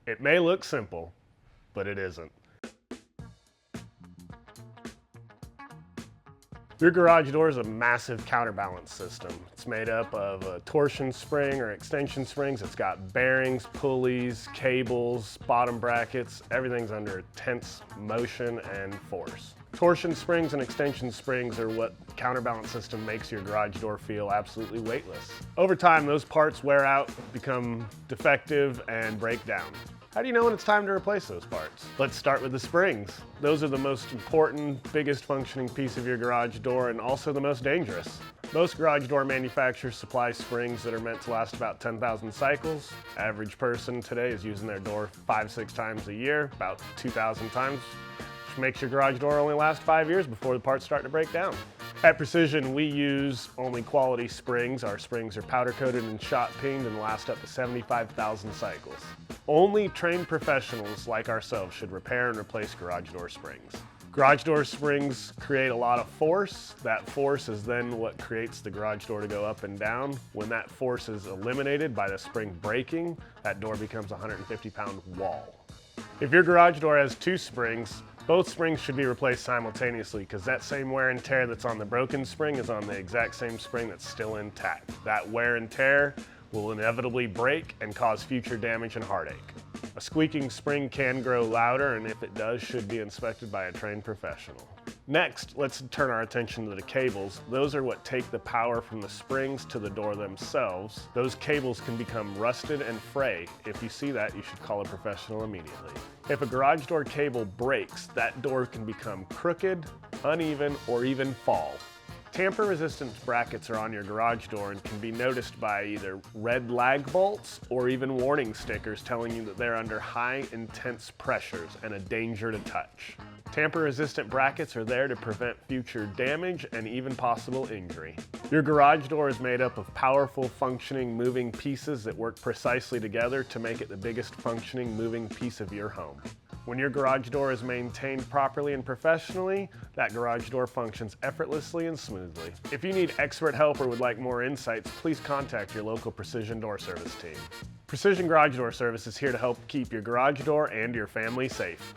It may look simple, but it isn't. Your garage door is a massive counterbalance system. It's made up of a torsion spring or extension springs. It's got bearings, pulleys, cables, bottom brackets. Everything's under intense motion and force. Torsion springs and extension springs are what the counterbalance system makes your garage door feel absolutely weightless. Over time, those parts wear out, become defective, and break down. How do you know when it's time to replace those parts? Let's start with the springs. Those are the most important, biggest functioning piece of your garage door and also the most dangerous. Most garage door manufacturers supply springs that are meant to last about 10,000 cycles. Average person today is using their door 5-6 times a year, about 2,000 times, which makes your garage door only last 5 years before the parts start to break down. At Precision, we use only quality springs. Our springs are powder coated and shot peened and last up to 75,000 cycles. Only trained professionals like ourselves should repair and replace garage door springs. Garage door springs create a lot of force. That force is then what creates the garage door to go up and down. When that force is eliminated by the spring breaking, that door becomes a 150-pound wall. If your garage door has 2 springs, both springs should be replaced simultaneously because that same wear and tear that's on the broken spring is on the exact same spring that's still intact. That wear and tear will inevitably break and cause future damage and heartache. A squeaking spring can grow louder, and if it does, should be inspected by a trained professional. Next, let's turn our attention to the cables. Those are what take the power from the springs to the door themselves. Those cables can become rusted and fray. If you see that, you should call a professional immediately. If a garage door cable breaks, that door can become crooked, uneven, or even fall. Tamper-resistant brackets are on your garage door and can be noticed by either red lag bolts or even warning stickers telling you that they're under high, intense pressures and a danger to touch. Tamper-resistant brackets are there to prevent future damage and even possible injury. Your garage door is made up of powerful, functioning, moving pieces that work precisely together to make it the biggest functioning, moving piece of your home. When your garage door is maintained properly and professionally, that garage door functions effortlessly and smoothly. If you need expert help or would like more insights, please contact your local Precision Door Service team. Precision Garage Door Service is here to help keep your garage door and your family safe.